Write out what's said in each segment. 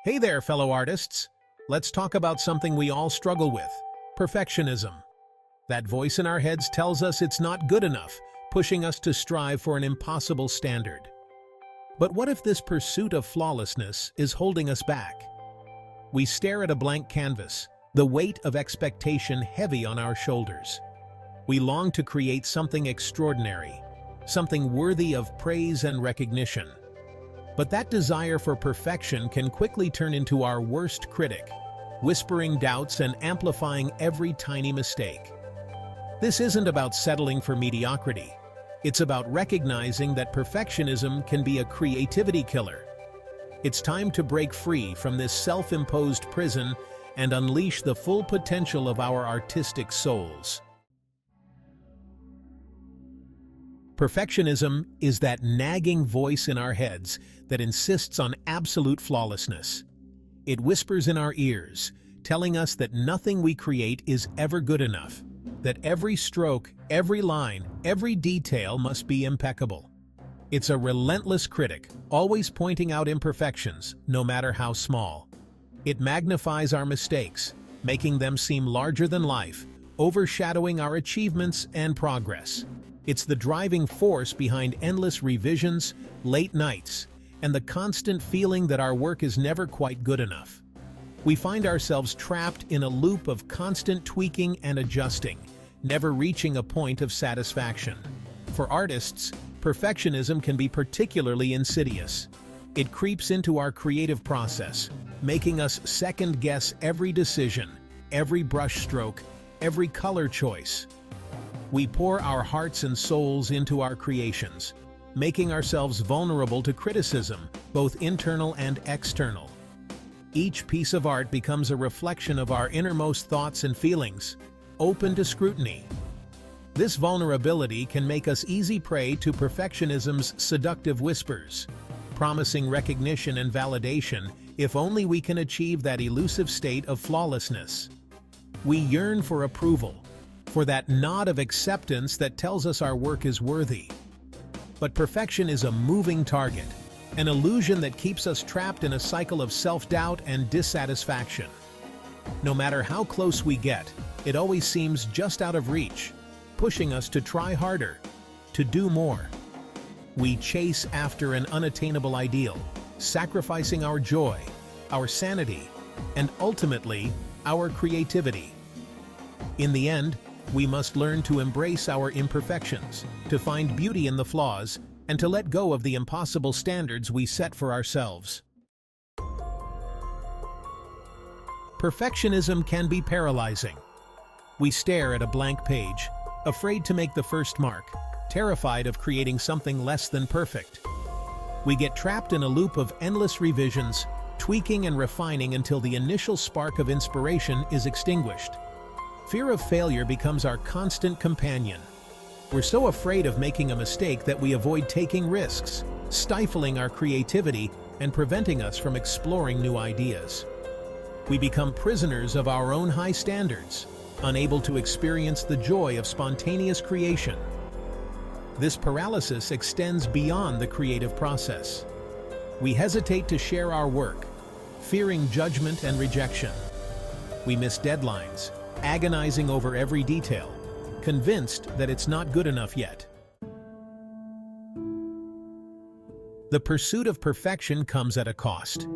Hey there, fellow artists. Let's talk about something we all struggle with: perfectionism. That voice in our heads tells us it's not good enough, pushing us to strive for an impossible standard. But what if this pursuit of flawlessness is holding us back? We stare at a blank canvas, the weight of expectation heavy on our shoulders. We long to create something extraordinary, something worthy of praise and recognition. But that desire for perfection can quickly turn into our worst critic, whispering doubts and amplifying every tiny mistake. This isn't about settling for mediocrity. It's about recognizing that perfectionism can be a creativity killer. It's time to break free from this self-imposed prison and unleash the full potential of our artistic souls. Perfectionism is that nagging voice in our heads that insists on absolute flawlessness. It whispers in our ears, telling us that nothing we create is ever good enough, that every stroke, every line, every detail must be impeccable. It's a relentless critic, always pointing out imperfections, no matter how small. It magnifies our mistakes, making them seem larger than life, overshadowing our achievements and progress. It's the driving force behind endless revisions, late nights, and the constant feeling that our work is never quite good enough. We find ourselves trapped in a loop of constant tweaking and adjusting, never reaching a point of satisfaction. For artists, perfectionism can be particularly insidious. It creeps into our creative process, making us second-guess every decision, every brushstroke, every color choice. We pour our hearts and souls into our creations, making ourselves vulnerable to criticism, both internal and external. Each piece of art becomes a reflection of our innermost thoughts and feelings, open to scrutiny. This vulnerability can make us easy prey to perfectionism's seductive whispers, promising recognition and validation if only we can achieve that elusive state of flawlessness. We yearn for approval, for that nod of acceptance that tells us our work is worthy. But perfection is a moving target, an illusion that keeps us trapped in a cycle of self-doubt and dissatisfaction. No matter how close we get, it always seems just out of reach, pushing us to try harder, to do more. We chase after an unattainable ideal, sacrificing our joy, our sanity, and ultimately, our creativity. In the end, we must learn to embrace our imperfections, to find beauty in the flaws, and to let go of the impossible standards we set for ourselves. Perfectionism can be paralyzing. We stare at a blank page, afraid to make the first mark, terrified of creating something less than perfect. We get trapped in a loop of endless revisions, tweaking and refining until the initial spark of inspiration is extinguished. Fear of failure becomes our constant companion. We're so afraid of making a mistake that we avoid taking risks, stifling our creativity and preventing us from exploring new ideas. We become prisoners of our own high standards, unable to experience the joy of spontaneous creation. This paralysis extends beyond the creative process. We hesitate to share our work, fearing judgment and rejection. We miss deadlines, agonizing over every detail, convinced that it's not good enough yet. The pursuit of perfection comes at a cost.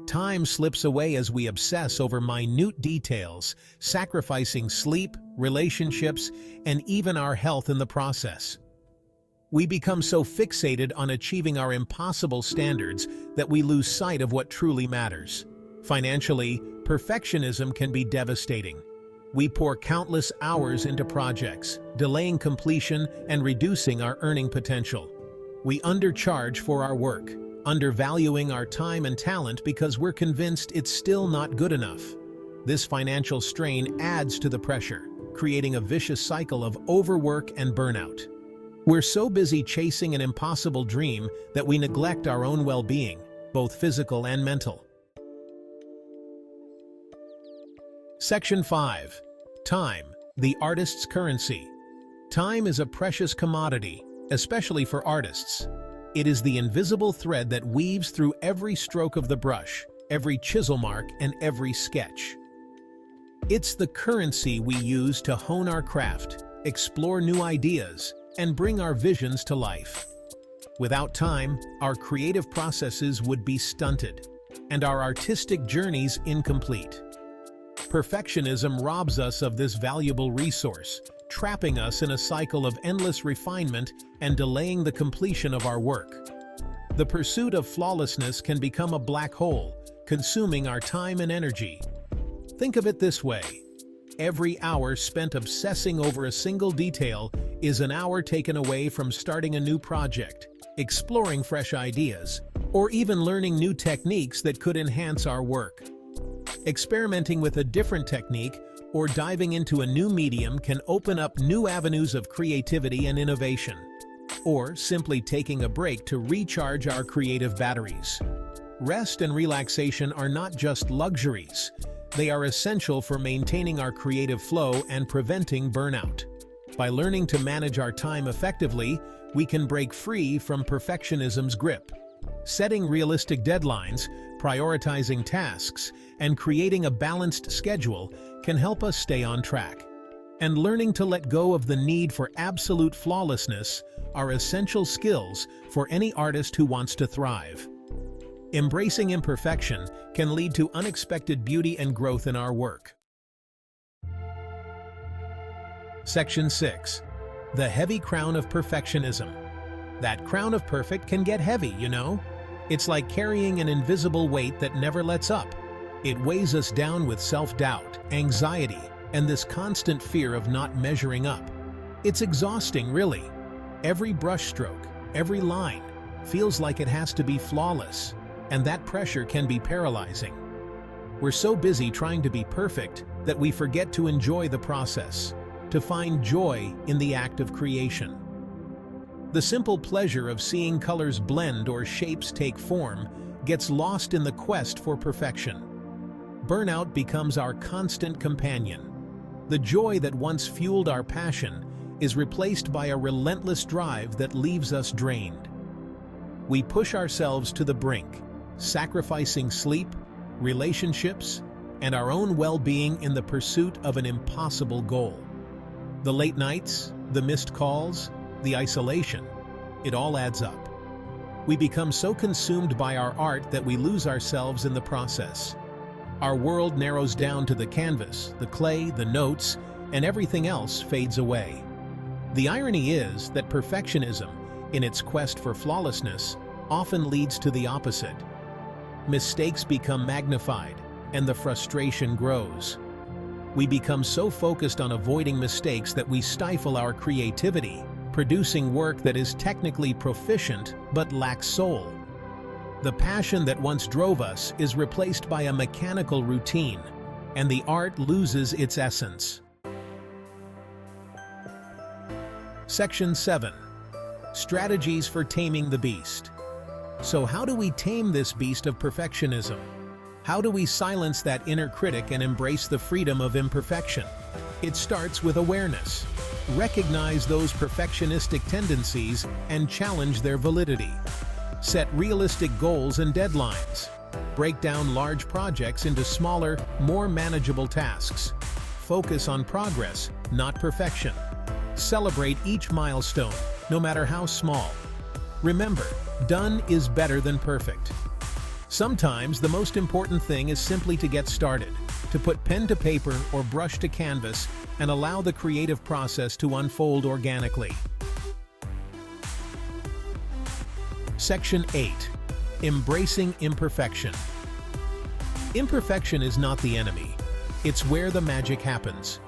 Time slips away as we obsess over minute details, sacrificing sleep, relationships, and even our health in the process. We become so fixated on achieving our impossible standards that we lose sight of what truly matters. Financially, perfectionism can be devastating. We pour countless hours into projects, delaying completion and reducing our earning potential. We undercharge for our work, undervaluing our time and talent because we're convinced it's still not good enough. This financial strain adds to the pressure, creating a vicious cycle of overwork and burnout. We're so busy chasing an impossible dream that we neglect our own well-being, both physical and mental. Section 5. Time, the artist's currency. Time is a precious commodity, especially for artists. It is the invisible thread that weaves through every stroke of the brush, every chisel mark, and every sketch. It's the currency we use to hone our craft, explore new ideas, and bring our visions to life. Without time, our creative processes would be stunted, and our artistic journeys incomplete. Perfectionism robs us of this valuable resource, trapping us in a cycle of endless refinement and delaying the completion of our work. The pursuit of flawlessness can become a black hole, consuming our time and energy. Think of it this way: every hour spent obsessing over a single detail is an hour taken away from starting a new project, exploring fresh ideas, or even learning new techniques that could enhance our work. Experimenting with a different technique or diving into a new medium can open up new avenues of creativity and innovation. Or simply taking a break to recharge our creative batteries. Rest and relaxation are not just luxuries. They are essential for maintaining our creative flow and preventing burnout. By learning to manage our time effectively, we can break free from perfectionism's grip. Setting realistic deadlines, prioritizing tasks, and creating a balanced schedule can help us stay on track. And learning to let go of the need for absolute flawlessness are essential skills for any artist who wants to thrive. Embracing imperfection can lead to unexpected beauty and growth in our work. Section 6. The heavy crown of perfectionism. That crown of perfect can get heavy, you know? It's like carrying an invisible weight that never lets up. It weighs us down with self-doubt, anxiety, and this constant fear of not measuring up. It's exhausting, really. Every brushstroke, every line, feels like it has to be flawless, and that pressure can be paralyzing. We're so busy trying to be perfect that we forget to enjoy the process, to find joy in the act of creation. The simple pleasure of seeing colors blend or shapes take form gets lost in the quest for perfection. Burnout becomes our constant companion. The joy that once fueled our passion is replaced by a relentless drive that leaves us drained. We push ourselves to the brink, sacrificing sleep, relationships, and our own well-being in the pursuit of an impossible goal. The late nights, the missed calls, the isolation, it all adds up. We become so consumed by our art that we lose ourselves in the process. Our world narrows down to the canvas, the clay, the notes, and everything else fades away. The irony is that perfectionism, in its quest for flawlessness, often leads to the opposite. Mistakes become magnified, and the frustration grows. We become so focused on avoiding mistakes that we stifle our creativity, producing work that is technically proficient but lacks soul. The passion that once drove us is replaced by a mechanical routine, and the art loses its essence. Section 7. Strategies for taming the beast. So how do we tame this beast of perfectionism? How do we silence that inner critic and embrace the freedom of imperfection? It starts with awareness. Recognize those perfectionistic tendencies and challenge their validity. Set realistic goals and deadlines. Break down large projects into smaller, more manageable tasks. Focus on progress, not perfection. Celebrate each milestone, no matter how small. Remember, done is better than perfect. Sometimes the most important thing is simply to get started, to put pen to paper or brush to canvas and allow the creative process to unfold organically. Section 8. Embracing imperfection. Imperfection is not the enemy. It's where the magic happens.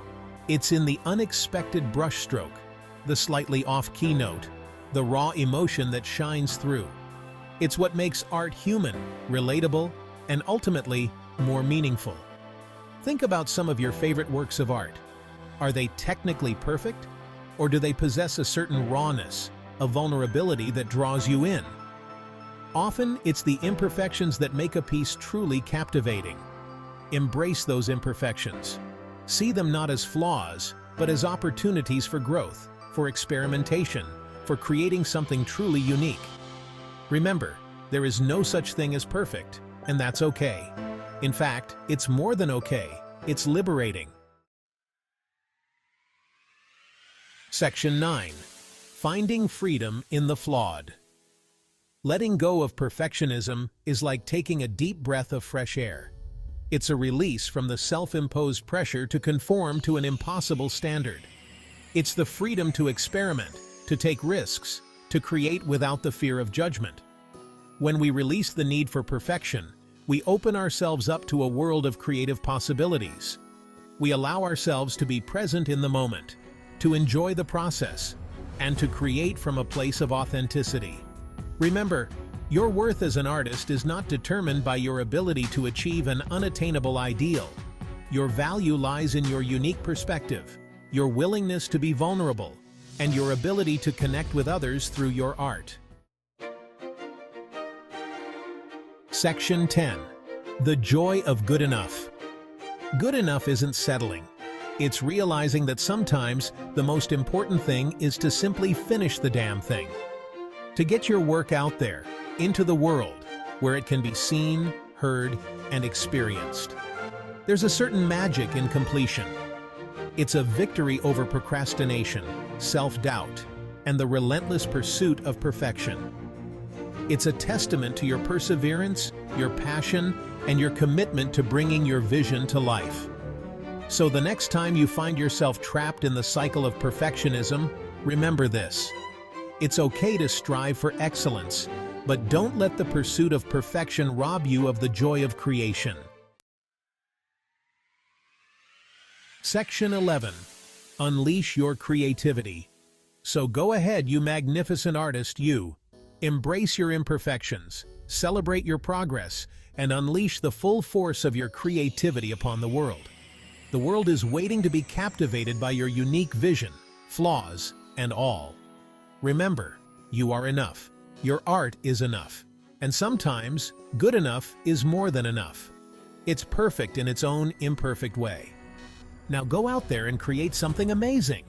It's in the unexpected brushstroke, the slightly off-key note, the raw emotion that shines through. It's what makes art human, relatable, and ultimately more meaningful. Think about some of your favorite works of art. Are they technically perfect? Or do they possess a certain rawness, a vulnerability that draws you in? Often, it's the imperfections that make a piece truly captivating. Embrace those imperfections. See them not as flaws, but as opportunities for growth, for experimentation, for creating something truly unique. Remember, there is no such thing as perfect, and that's okay. In fact, it's more than okay. It's liberating. Section 9. Finding freedom in the flawed. Letting go of perfectionism is like taking a deep breath of fresh air. It's a release from the self-imposed pressure to conform to an impossible standard. It's the freedom to experiment, to take risks, to create without the fear of judgment. When we release the need for perfection, we open ourselves up to a world of creative possibilities. We allow ourselves to be present in the moment, to enjoy the process, and to create from a place of authenticity. Remember, your worth as an artist is not determined by your ability to achieve an unattainable ideal. Your value lies in your unique perspective, your willingness to be vulnerable, and your ability to connect with others through your art. Section 10. The joy of good enough. Good enough isn't settling. It's realizing that sometimes the most important thing is to simply finish the damn thing. To get your work out there, into the world, where it can be seen, heard, and experienced. There's a certain magic in completion. It's a victory over procrastination, self-doubt, and the relentless pursuit of perfection. It's a testament to your perseverance, your passion, and your commitment to bringing your vision to life. So the next time you find yourself trapped in the cycle of perfectionism, remember this. It's okay to strive for excellence, but don't let the pursuit of perfection rob you of the joy of creation. Section 11. Unleash your creativity. So go ahead, you magnificent artist, you. Embrace your imperfections, celebrate your progress, and unleash the full force of your creativity upon the world. The world is waiting to be captivated by your unique vision, flaws, and all. Remember, you are enough. Your art is enough. And sometimes, good enough is more than enough. It's perfect in its own imperfect way. Now go out there and create something amazing.